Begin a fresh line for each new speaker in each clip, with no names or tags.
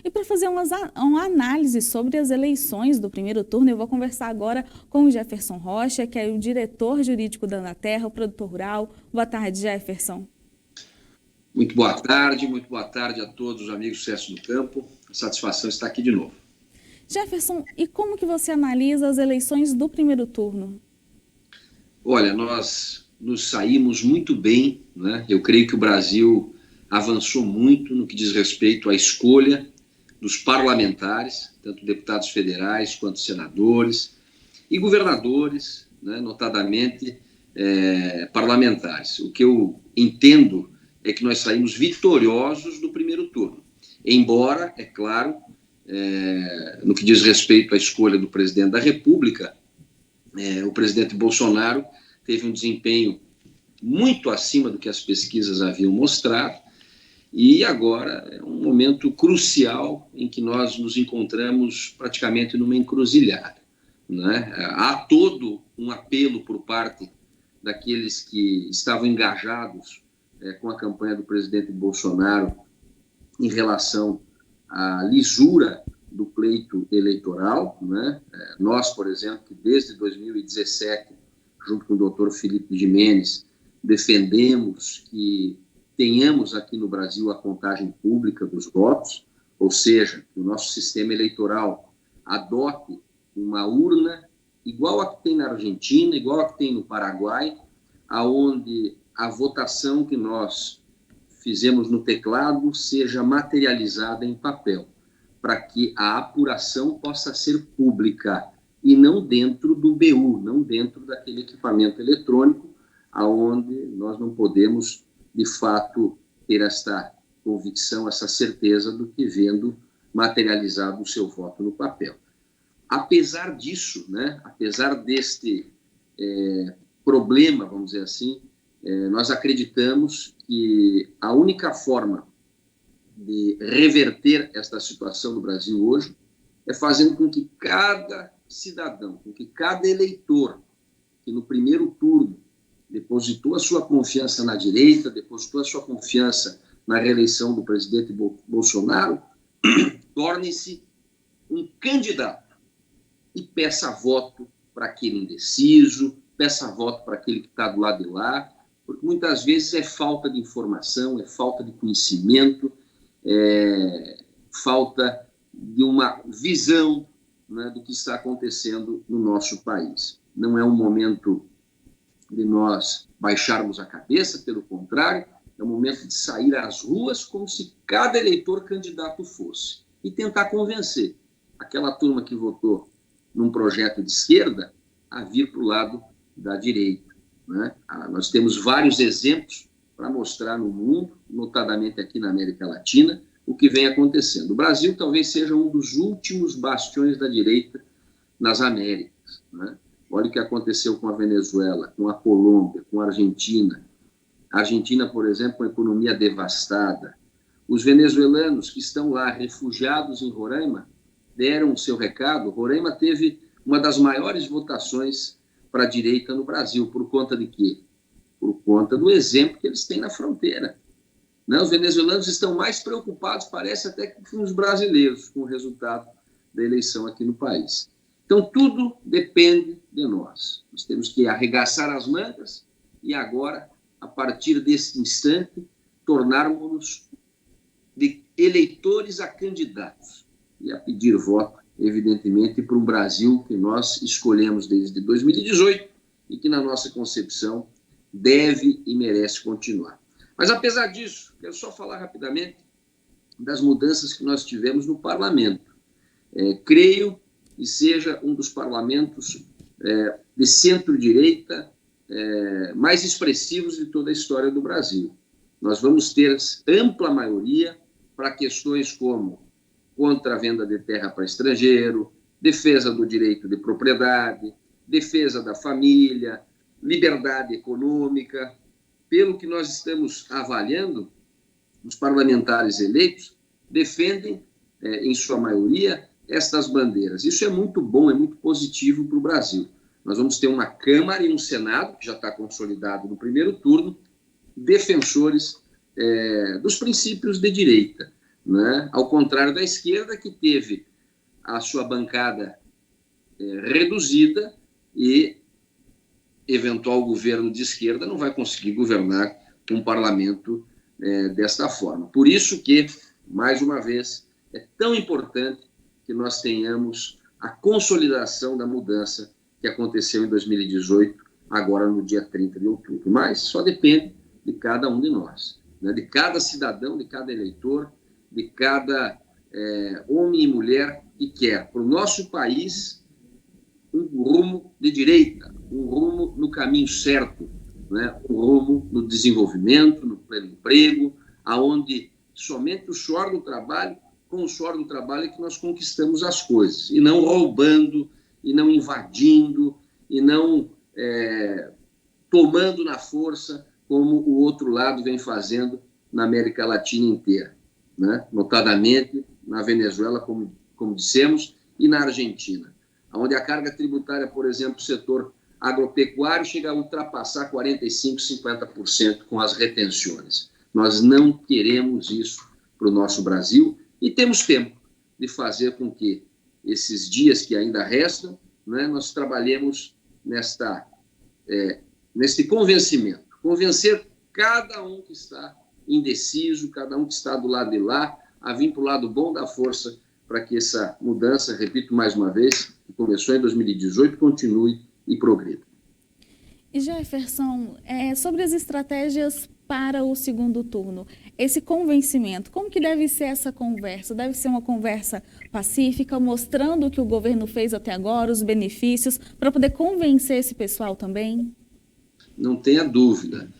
E para fazer uma análise sobre as eleições do primeiro turno, eu vou conversar agora com o Jefferson Rocha, que é o diretor jurídico da Anaterra, o produtor rural. Boa tarde, Jefferson.
Muito boa tarde a todos os amigos do Sucesso no Campo. A satisfação está aqui de novo.
Jefferson, e como que você analisa as eleições do primeiro turno?
Olha, nós nos saímos muito bem, né? Eu creio que o Brasil avançou muito no que diz respeito à escolha dos parlamentares, tanto deputados federais quanto senadores e governadores, né? Notadamente parlamentares. O que eu entendo é que nós saímos vitoriosos do primeiro turno. Embora, é claro, no que diz respeito à escolha do presidente da República, o presidente Bolsonaro teve um desempenho muito acima do que as pesquisas haviam mostrado, e agora é um momento crucial em que nós nos encontramos praticamente numa encruzilhada, né? Há todo um apelo por parte daqueles que estavam engajados com a campanha do presidente Bolsonaro em relação à lisura do pleito eleitoral, né? Nós, por exemplo, que desde 2017, junto com o doutor Felipe Gimenez, defendemos que tenhamos aqui no Brasil a contagem pública dos votos, ou seja, que o nosso sistema eleitoral adote uma urna igual a que tem na Argentina, igual a que tem no Paraguai, aonde a votação que nós fizemos no teclado seja materializada em papel, para que a apuração possa ser pública e não dentro do BU, não dentro daquele equipamento eletrônico, aonde nós não podemos, de fato, ter esta convicção, essa certeza do que vendo materializado o seu voto no papel. Apesar disso, né, apesar deste problema, vamos dizer assim, nós acreditamos que a única forma de reverter esta situação no Brasil hoje é fazendo com que cada cidadão, com que cada eleitor que no primeiro turno depositou a sua confiança na direita, depositou a sua confiança na reeleição do presidente Bolsonaro, torne-se um candidato e peça voto para aquele indeciso, peça voto para aquele que está do lado de lá, porque muitas vezes é falta de informação, é falta de conhecimento, falta de uma visão, né, do que está acontecendo no nosso país. Não é um momento de nós baixarmos a cabeça, pelo contrário, é um momento de sair às ruas como se cada eleitor candidato fosse e tentar convencer aquela turma que votou num projeto de esquerda a vir para o lado da direita, né? Nós temos vários exemplos para mostrar no mundo, notadamente aqui na América Latina, o que vem acontecendo. O Brasil talvez seja um dos últimos bastiões da direita nas Américas, né? Olha o que aconteceu com a Venezuela, com a Colômbia, com a Argentina. A Argentina, por exemplo, com a economia devastada. Os venezuelanos que estão lá, refugiados em Roraima, deram o seu recado. Roraima teve uma das maiores votações para a direita no Brasil. Por conta de quê? Por conta do exemplo que eles têm na fronteira. Os venezuelanos estão mais preocupados, parece até que os brasileiros, com o resultado da eleição aqui no país. Então, tudo depende de nós. Nós temos que arregaçar as mangas e agora, a partir desse instante, tornarmos-nos de eleitores a candidatos e a pedir voto, evidentemente, para um Brasil que nós escolhemos desde 2018 e que, na nossa concepção, deve e merece continuar. Mas, apesar disso, quero só falar rapidamente das mudanças que nós tivemos no parlamento. Creio que seja um dos parlamentos de centro-direita mais expressivos de toda a história do Brasil. Nós vamos ter ampla maioria para questões como contra a venda de terra para estrangeiro, defesa do direito de propriedade, defesa da família, liberdade econômica. Pelo que nós estamos avaliando, os parlamentares eleitos defendem, em sua maioria, estas bandeiras. Isso é muito bom, é muito positivo para o Brasil. Nós vamos ter uma Câmara e um Senado, que já está consolidado no primeiro turno, defensores dos princípios de direita. né? Ao contrário da esquerda, que teve a sua bancada reduzida e eventual governo de esquerda não vai conseguir governar um parlamento desta forma. Por isso que, mais uma vez, é tão importante que nós tenhamos a consolidação da mudança que aconteceu em 2018, agora no dia 30 de outubro. Mas só depende de cada um de nós, né? De cada cidadão, de cada eleitor, de cada homem e mulher que quer para o nosso país um rumo de direita, um rumo no caminho certo, né? Um rumo no desenvolvimento, no pleno emprego, aonde somente o suor do trabalho, com o suor do trabalho é que nós conquistamos as coisas, e não roubando, e não invadindo, e não tomando na força, como o outro lado vem fazendo na América Latina inteira, né? Notadamente na Venezuela, como dissemos, e na Argentina, onde a carga tributária, por exemplo, do setor agropecuário chega a ultrapassar 45%, 50% com as retenções. Nós não queremos isso para o nosso Brasil e temos tempo de fazer com que esses dias que ainda restam, né, nós trabalhemos neste convencimento, convencer cada um que está indeciso, cada um que está do lado de lá, a vir para o lado bom da força para que essa mudança, repito mais uma vez, que começou em 2018, continue e progrida.
E Jefferson, sobre as estratégias para o segundo turno, esse convencimento, como que deve ser essa conversa? Deve ser uma conversa pacífica, mostrando o que o governo fez até agora, os benefícios, para poder convencer esse pessoal também?
Não tenha dúvida.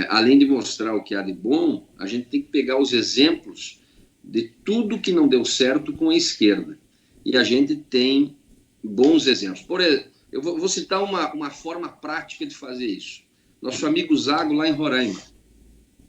Além de mostrar o que há de bom, a gente tem que pegar os exemplos de tudo que não deu certo com a esquerda. E a gente tem bons exemplos. Por exemplo, eu vou citar uma forma prática de fazer isso. Nosso amigo Zago, lá em Roraima,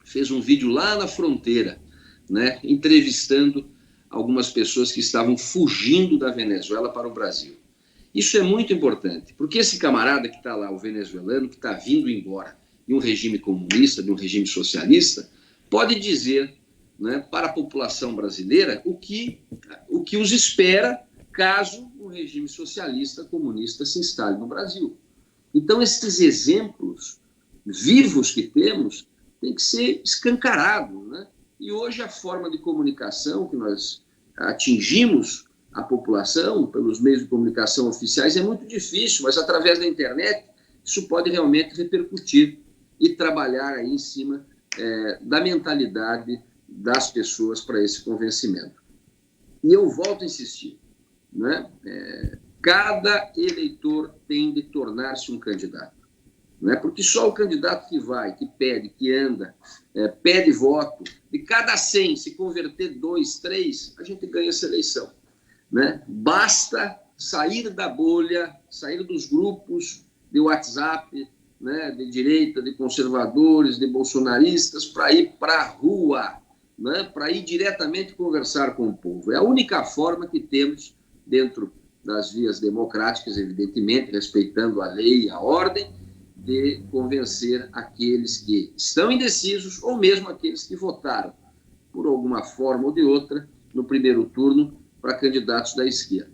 fez um vídeo lá na fronteira, né, entrevistando algumas pessoas que estavam fugindo da Venezuela para o Brasil. Isso é muito importante, porque esse camarada que está lá, o venezuelano, que está vindo embora de um regime comunista, de um regime socialista, pode dizer, né, para a população brasileira o que os espera caso um regime socialista comunista se instale no Brasil. Então, esses exemplos vivos que temos têm que ser escancarados, né? E hoje a forma de comunicação que nós atingimos a população pelos meios de comunicação oficiais é muito difícil, mas através da internet isso pode realmente repercutir e trabalhar aí em cima da mentalidade das pessoas para esse convencimento. E eu volto a insistir, né? Cada eleitor tem de tornar-se um candidato, né? Porque só o candidato que vai, que pede, que anda, pede voto, de cada 100 se converter 2, 3, a gente ganha essa eleição, né? Basta sair da bolha, sair dos grupos de WhatsApp, né, de direita, de conservadores, de bolsonaristas, para ir para a rua, né, para ir diretamente conversar com o povo. É a única forma que temos, dentro das vias democráticas, evidentemente, respeitando a lei e a ordem, de convencer aqueles que estão indecisos ou mesmo aqueles que votaram, por alguma forma ou de outra, no primeiro turno, para candidatos da esquerda.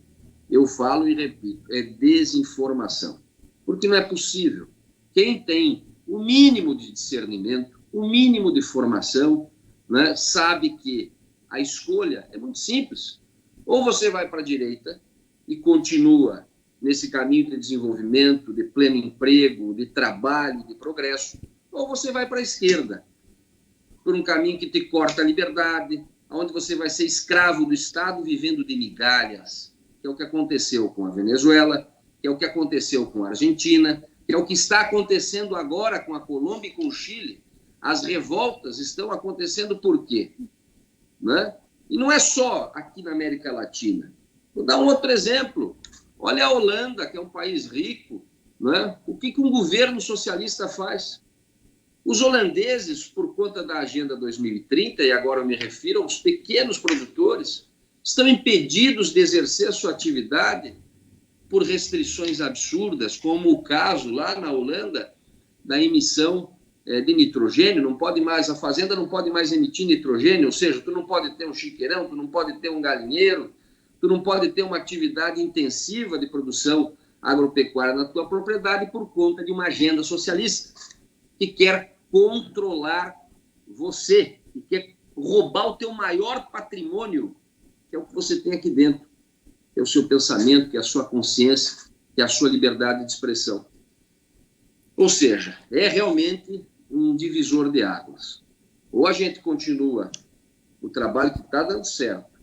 Eu falo e repito, é desinformação, porque não é possível. Quem tem o mínimo de discernimento, o mínimo de formação, né, sabe que a escolha é muito simples. Ou você vai para a direita e continua nesse caminho de desenvolvimento, de pleno emprego, de trabalho, de progresso, ou você vai para a esquerda, por um caminho que te corta a liberdade, onde você vai ser escravo do Estado vivendo de migalhas, que é o que aconteceu com a Venezuela, que é o que aconteceu com a Argentina, que é o que está acontecendo agora com a Colômbia e com o Chile. As revoltas estão acontecendo por quê? Né? E não é só aqui na América Latina. Vou dar um outro exemplo. Olha a Holanda, que é um país rico, né? O que um governo socialista faz? Os holandeses, por conta da Agenda 2030, e agora eu me refiro aos pequenos produtores, estão impedidos de exercer a sua atividade por restrições absurdas, como o caso lá na Holanda da emissão de nitrogênio, a fazenda não pode mais emitir nitrogênio, ou seja, tu não pode ter um chiqueirão, tu não pode ter um galinheiro, tu não pode ter uma atividade intensiva de produção agropecuária na tua propriedade por conta de uma agenda socialista que quer controlar você, que quer roubar o teu maior patrimônio, que é o que você tem aqui dentro, que é o seu pensamento, que é a sua consciência, que é a sua liberdade de expressão. Ou seja, é realmente um divisor de águas. Ou a gente continua o trabalho que está dando certo,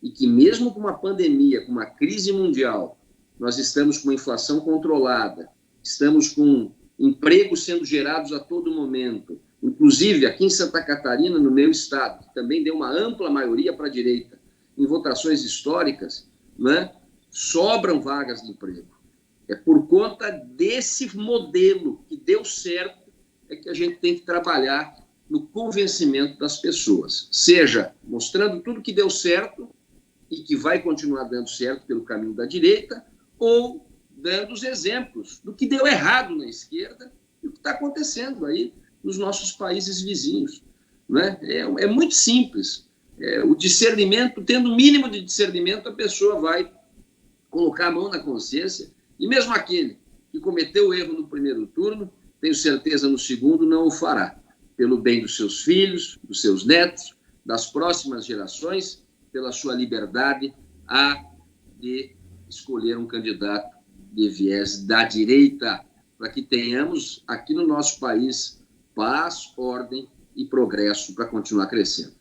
e que mesmo com uma pandemia, com uma crise mundial, nós estamos com uma inflação controlada, estamos com empregos sendo gerados a todo momento, inclusive aqui em Santa Catarina, no meu estado, que também deu uma ampla maioria para a direita, em votações históricas, né, sobram vagas de emprego. É por conta desse modelo que deu certo é que a gente tem que trabalhar no convencimento das pessoas, seja mostrando tudo que deu certo e que vai continuar dando certo pelo caminho da direita, ou dando os exemplos do que deu errado na esquerda e o que está acontecendo aí nos nossos países vizinhos. Né? É muito simples. O discernimento, tendo o mínimo de discernimento, a pessoa vai colocar a mão na consciência, e mesmo aquele que cometeu o erro no primeiro turno, tenho certeza no segundo não o fará, pelo bem dos seus filhos, dos seus netos, das próximas gerações, pela sua liberdade de escolher um candidato de viés da direita, para que tenhamos aqui no nosso país paz, ordem e progresso para continuar crescendo.